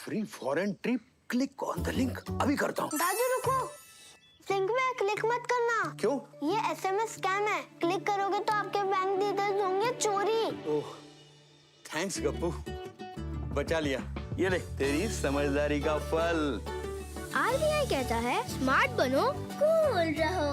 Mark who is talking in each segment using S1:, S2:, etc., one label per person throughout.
S1: Free foreign trip, click on the link. अभी करता हूँ।
S2: दादू रुको, लिंक में क्लिक मत करना।
S1: क्यों?
S2: ये SMS स्कैम है। क्लिक करोगे तो आपके बैंक डिटेल्स होंगे चोरी।
S1: ओह, थैंक्स गप्पू, बचा लिया। ये ले तेरी समझदारी का फल।
S2: RBI कहता है स्मार्ट बनो, कूल रहो।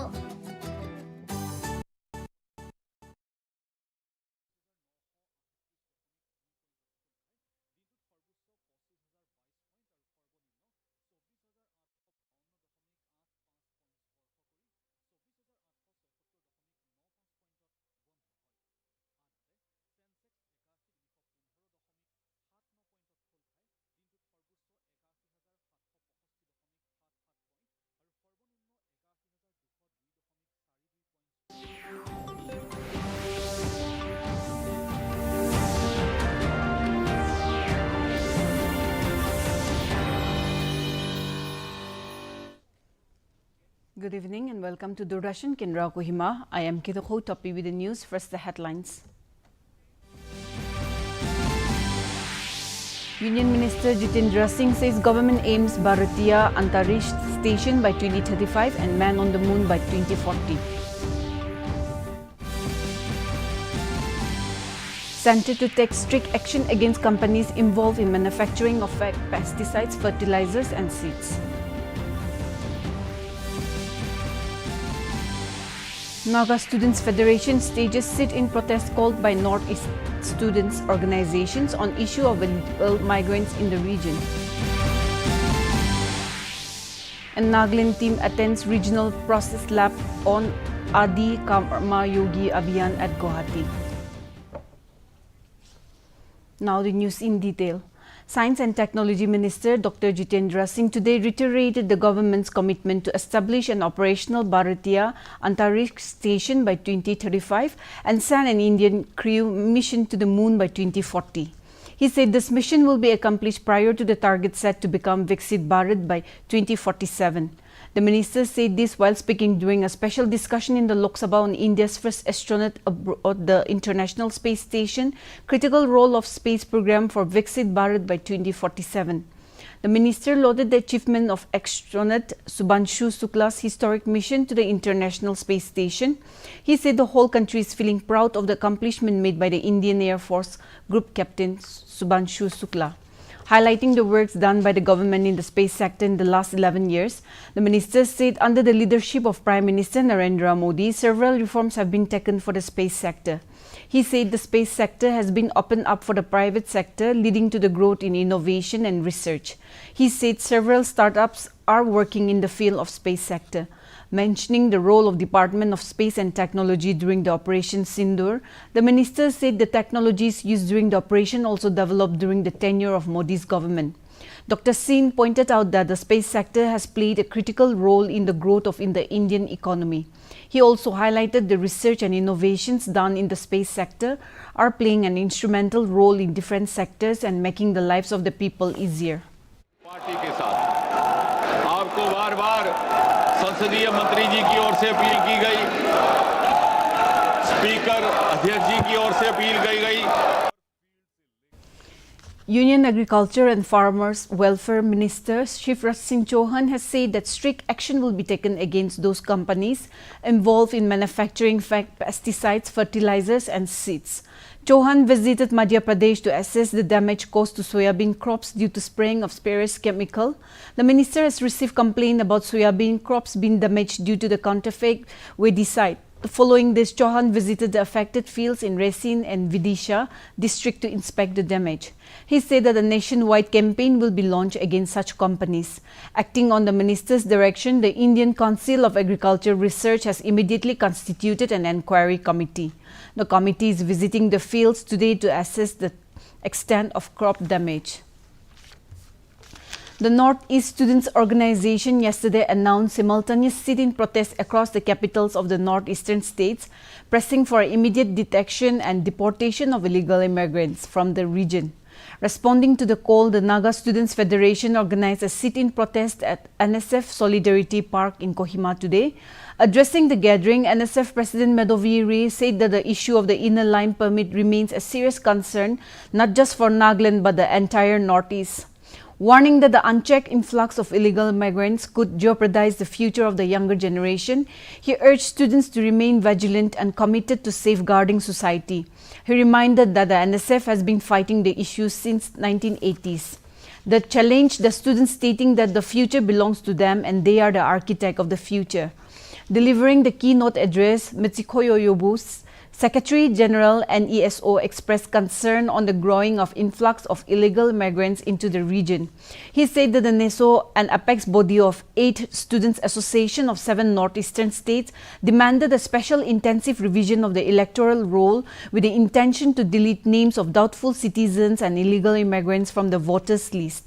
S3: Good evening and welcome to Doordarshan Kendra Kohima. I am Kitoko Topi with the news. First, the headlines. Union Minister Jitendra Singh says government aims Bharatiya Antariksha Station by 2035 and man on the moon by 2040. Centre to take strict action against companies involved in manufacturing of pesticides, fertilizers and seeds. Naga Students Federation stages sit-in protest called by Northeast students organizations on issue of illegal migrants in the region. And Nagaland team attends regional process lab on Adi Karma Yogi Abhiyan at Guwahati. Now the news in detail. Science and Technology Minister Dr. Jitendra Singh today reiterated the government's commitment to establish an operational Bharatiya Antariksha Station by 2035 and send an Indian crew mission to the moon by 2040. He said this mission will be accomplished prior to the target set to become Viksit Bharat by 2047. The minister said this while speaking during a special discussion in the Lok Sabha on India's first astronaut aboard the International Space Station, critical role of space program for Viksit Bharat by 2047. The minister lauded the achievement of astronaut Subhanshu Sukla's historic mission to the International Space Station. He said the whole country is feeling proud of the accomplishment made by the Indian Air Force Group Captain Subhanshu Sukla. Highlighting the works done by the government in the space sector in the last 11 years, the minister said under the leadership of Prime Minister Narendra Modi, several reforms have been taken for the space sector. He said the space sector has been opened up for the private sector, leading to the growth in innovation and research. He said several startups are working in the field of space sector. Mentioning the role of Department of Space and Technology during the Operation Sindoor, the minister said the technologies used during the operation also developed during the tenure of Modi's government. Dr. Singh pointed out that the space sector has played a critical role in the growth of the Indian economy. He also highlighted the research and innovations done in the space sector are playing an instrumental role in different sectors and making the lives of the people easier.
S4: Party के साथ आपको बार-बार संसदीय मंत्री जी की ओर से appeal की गई, स्पीकर अध्यक्ष जी की ओर से अपील की गई।
S3: Union Agriculture and Farmers Welfare Minister Shivraj Singh Chauhan has said that strict action will be taken against those companies involved in manufacturing pesticides, fertilizers and seeds. Chauhan visited Madhya Pradesh to assess the damage caused to soyabean crops due to spraying of spurious chemical. The minister has received complaint about soyabean crops being damaged due to the counterfeit weedicide. Following this, Chauhan visited the affected fields in Resin and Vidisha district to inspect the damage. He said that a nationwide campaign will be launched against such companies. Acting on the minister's direction, the Indian Council of Agriculture Research has immediately constituted an inquiry committee. The committee is visiting the fields today to assess the extent of crop damage. The Northeast Students Organization yesterday announced simultaneous sit-in protests across the capitals of the northeastern states, pressing for immediate detection and deportation of illegal immigrants from the region. Responding to the call, the Naga Students Federation organized a sit-in protest at NSF Solidarity Park in Kohima today. Addressing the gathering, NSF President Madhaviri said that the issue of the inner line permit remains a serious concern, not just for Nagaland but the entire Northeast. Warning that the unchecked influx of illegal migrants could jeopardize the future of the younger generation, he urged students to remain vigilant and committed to safeguarding society. He reminded that the NSF has been fighting the issue since 1980s. The challenged the students, stating that the future belongs to them and they are the architect of the future. Delivering the keynote address, Mitsikoyo Yobu, Secretary General NESO, expressed concern on the growing of influx of illegal migrants into the region. He said that the NESO, an apex body of 8 students' association of 7 northeastern states, demanded a special intensive revision of the electoral roll with the intention to delete names of doubtful citizens and illegal immigrants from the voters' list,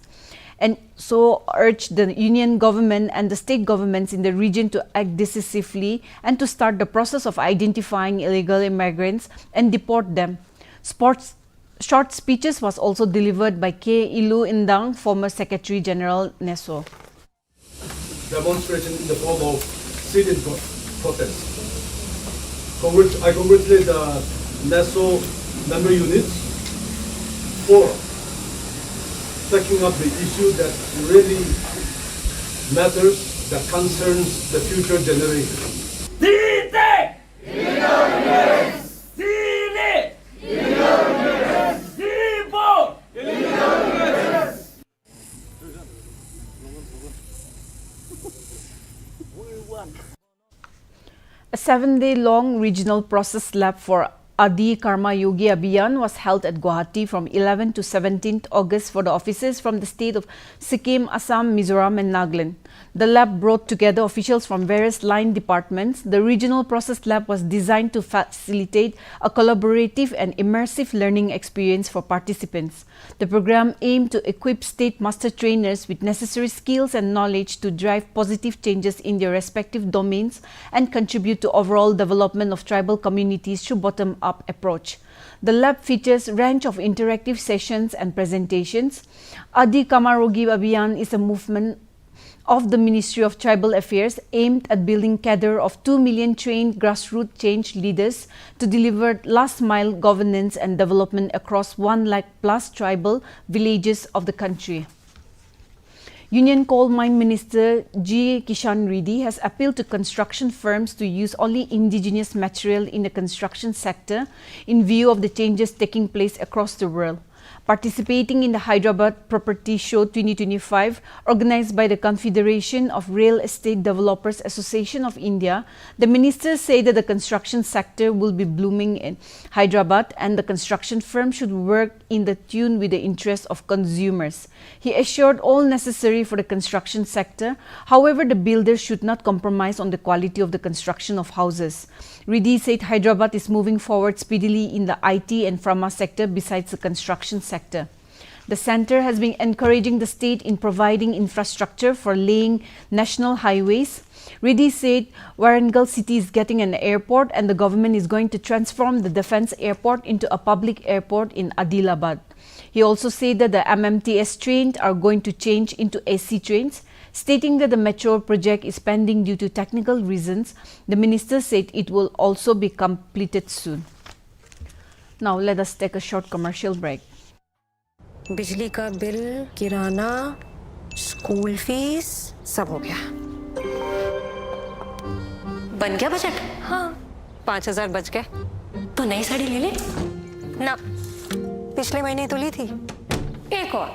S3: and so urged the union government and the state governments in the region to act decisively and to start the process of identifying illegal immigrants and deport them. Short speeches was also delivered by K. Ilu Indang, former Secretary General NESO.
S5: Demonstration in the form of sit-in protest. I congratulate the NESO member units for taking up the issue that really matters, that concerns the future generation.
S3: A 7-day-long regional process lab for Adi Karma Yogi Abhiyan was held at Guwahati from 11 to 17th August for the officers from the state of Sikkim, Assam, Mizoram and Nagaland. The lab brought together officials from various line departments. The regional process lab was designed to facilitate a collaborative and immersive learning experience for participants. The program aimed to equip state master trainers with necessary skills and knowledge to drive positive changes in their respective domains and contribute to overall development of tribal communities through bottom-up approach. The lab features a range of interactive sessions and presentations. Adi Kamarogi Abhiyan is a movement of the Ministry of Tribal Affairs aimed at building cadre of 2 million trained grassroots change leaders to deliver last-mile governance and development across 1 lakh plus tribal villages of the country. Union Coal Mine Minister G. Kishan Reddy has appealed to construction firms to use only indigenous material in the construction sector in view of the changes taking place across the world. Participating in the Hyderabad Property Show 2025, organized by the Confederation of Real Estate Developers Association of India, the minister said that the construction sector will be blooming in Hyderabad and the construction firm should work in the tune with the interests of consumers. He assured all necessary for the construction sector. However, the builders should not compromise on the quality of the construction of houses. Reddy said Hyderabad is moving forward speedily in the IT and pharma sector besides the construction sector. The centre has been encouraging the state in providing infrastructure for laying national highways. Reddy said Warangal city is getting an airport and the government is going to transform the defence airport into a public airport in Adilabad. He also said that the MMTS trains are going to change into AC trains. Stating that the metro project is pending due to technical reasons, the minister said it will also be completed soon. Now let us take a short commercial break.
S6: बिजली का bill, किराना, school fees सब हो गया। बन गया budget? हाँ, 5,000 बच गए। तो नई साड़ी ले ले? ना, पिछले महीने तो ली थी। एक और?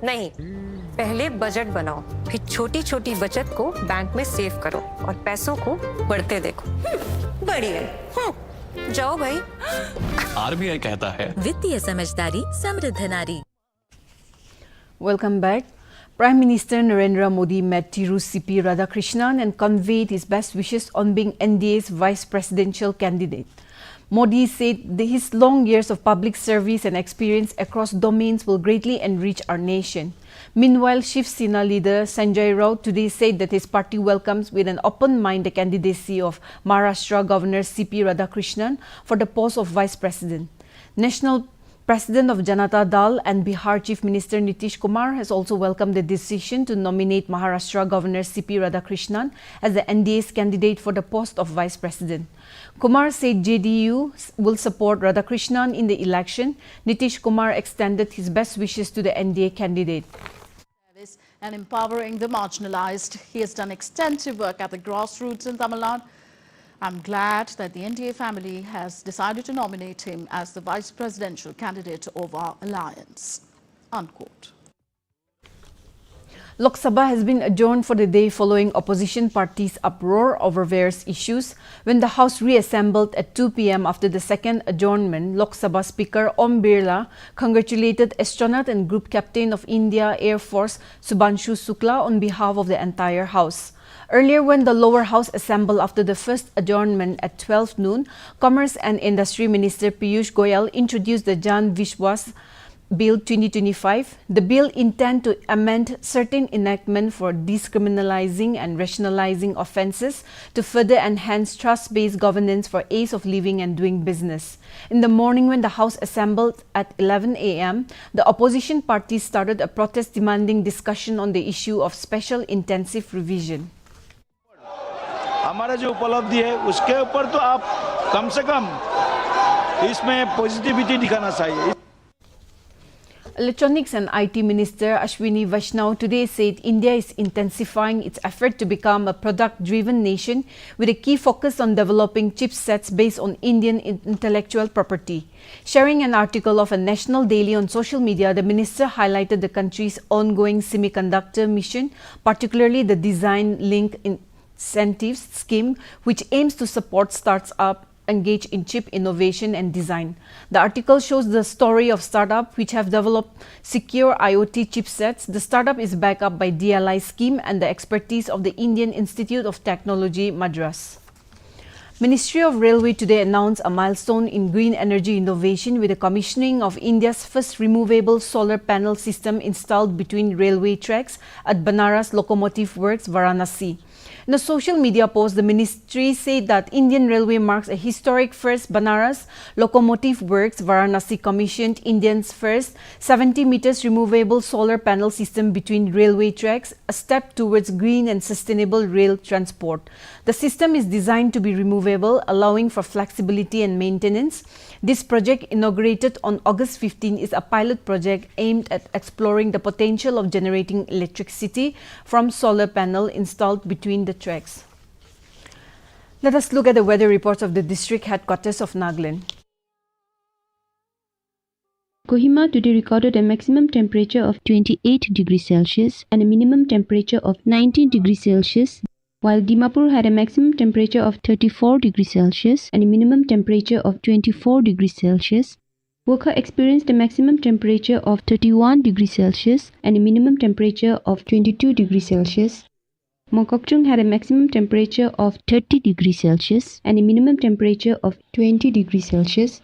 S6: नहीं, पहले बजट बनाओ, फिर छोटी-छोटी बचत को बैंक में सेव करो और पैसों को बढ़ते देखो। बढ़िया। जाओ भाई।
S7: आरबीआई कहता है
S8: वित्तीय समझदारी समृद्ध नारी।
S3: Welcome back. Prime Minister Narendra Modi met Thiru C.P. Radhakrishnan and conveyed his best wishes on being NDA's vice presidential candidate. Modi said that his long years of public service and experience across domains will greatly enrich our nation. Meanwhile, Shiv Sena leader Sanjay Raut today said that his party welcomes with an open mind the candidacy of Maharashtra Governor C.P. Radhakrishnan for the post of Vice President. National President of Janata Dal and Bihar Chief Minister Nitish Kumar has also welcomed the decision to nominate Maharashtra Governor C.P. Radhakrishnan as the NDA's candidate for the post of Vice President. Kumar said JDU will support Radhakrishnan in the election. Nitish Kumar extended his best wishes to the NDA candidate.
S9: and empowering the marginalized. He has done extensive work at the grassroots in Tamil Nadu. I'm glad that the NDA family has decided to nominate him as the vice presidential candidate of our alliance. Unquote.
S3: Lok Sabha has been adjourned for the day following opposition parties' uproar over various issues. When the House reassembled at 2 p.m. after the second adjournment, Lok Sabha Speaker Om Birla congratulated astronaut and Group Captain of India Air Force Subhanshu Shukla on behalf of the entire House. Earlier, when the lower house assembled after the first adjournment at 12 noon, Commerce and Industry Minister Piyush Goyal introduced the Jan Vishwas Bill 2025. The bill intends to amend certain enactments for decriminalizing and rationalizing offences to further enhance trust-based governance for ease of living and doing business. In the morning, when the House assembled at 11 a.m., the opposition parties started a protest demanding discussion on the issue of special intensive revision.
S10: हमारा जो उपलब्धि है उसके ऊपर तो आप कम से कम इसमें पॉजिटिविटी दिखाना चाहिए.
S3: Electronics and IT Minister Ashwini Vaishnaw today said India is intensifying its effort to become a product-driven nation with a key focus on developing chipsets based on Indian intellectual property. Sharing an article of a national daily on social media, the minister highlighted the country's ongoing semiconductor mission, particularly the Design Link Incentives Scheme, which aims to support startups engage in chip innovation and design. The article shows the story of startups which have developed secure IoT chipsets. The startup is backed up by DLI scheme and the expertise of the Indian Institute of Technology, Madras. Ministry of Railway today announced a milestone in green energy innovation with the commissioning of India's first removable solar panel system installed between railway tracks at Banaras Locomotive Works, Varanasi. In a social media post, the ministry said that Indian Railway marks a historic first. Banaras Locomotive Works, Varanasi commissioned India's first 70 meters removable solar panel system between railway tracks, a step towards green and sustainable rail transport. The system is designed to be removable, allowing for flexibility and maintenance. This project, inaugurated on August 15, is a pilot project aimed at exploring the potential of generating electricity from solar panel installed between the tracks. Let us look at the weather reports of the district headquarters of Nagaland.
S11: Kohima today recorded a maximum temperature of 28 degrees Celsius and a minimum temperature of 19 degrees Celsius, while Dimapur had a maximum temperature of 34 degrees Celsius and a minimum temperature of 24 degrees Celsius. Wokha experienced a maximum temperature of 31 degrees Celsius and a minimum temperature of 22 degrees Celsius. Mokokchung had a maximum temperature of 30 degrees Celsius and a minimum temperature of 20 degrees Celsius.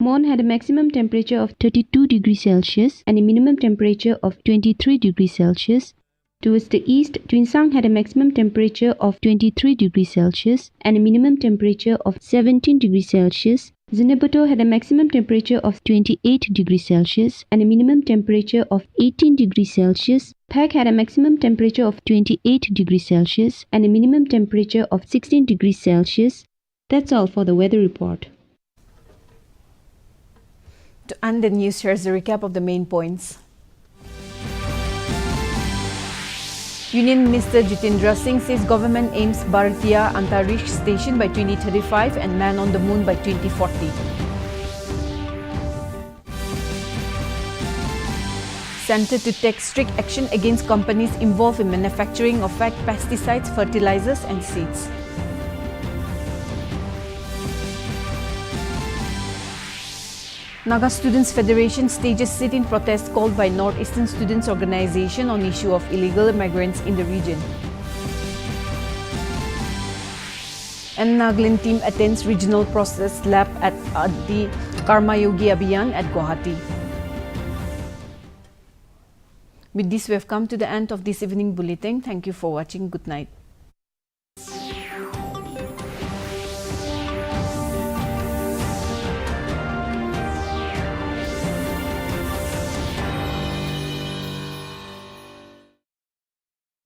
S11: Mon had a maximum temperature of 32 degrees Celsius and a minimum temperature of 23 degrees Celsius. Towards the east, Twinsang had a maximum temperature of 23 degrees Celsius and a minimum temperature of 17 degrees Celsius. Zinabuto had a maximum temperature of 28 degrees Celsius and a minimum temperature of 18 degrees Celsius. Phak had a maximum temperature of 28 degrees Celsius and a minimum temperature of 16 degrees Celsius. That's all for the weather report.
S3: To end the news, here's a recap of the main points. Union Minister Jitendra Singh says government aims Bharatiya Antariksha Station by 2035 and man on the moon by 2040. Centre to take strict action against companies involved in manufacturing of fake pesticides, fertilizers and seeds. Naga Students Federation stages sit-in protest called by Northeastern Students Organisation on issue of illegal immigrants in the region. And Nagaland team attends regional process lab at the Karma Yogi Abhiyan at Guwahati. With this, we have come to the end of this evening bulletin. Thank you for watching. Good night.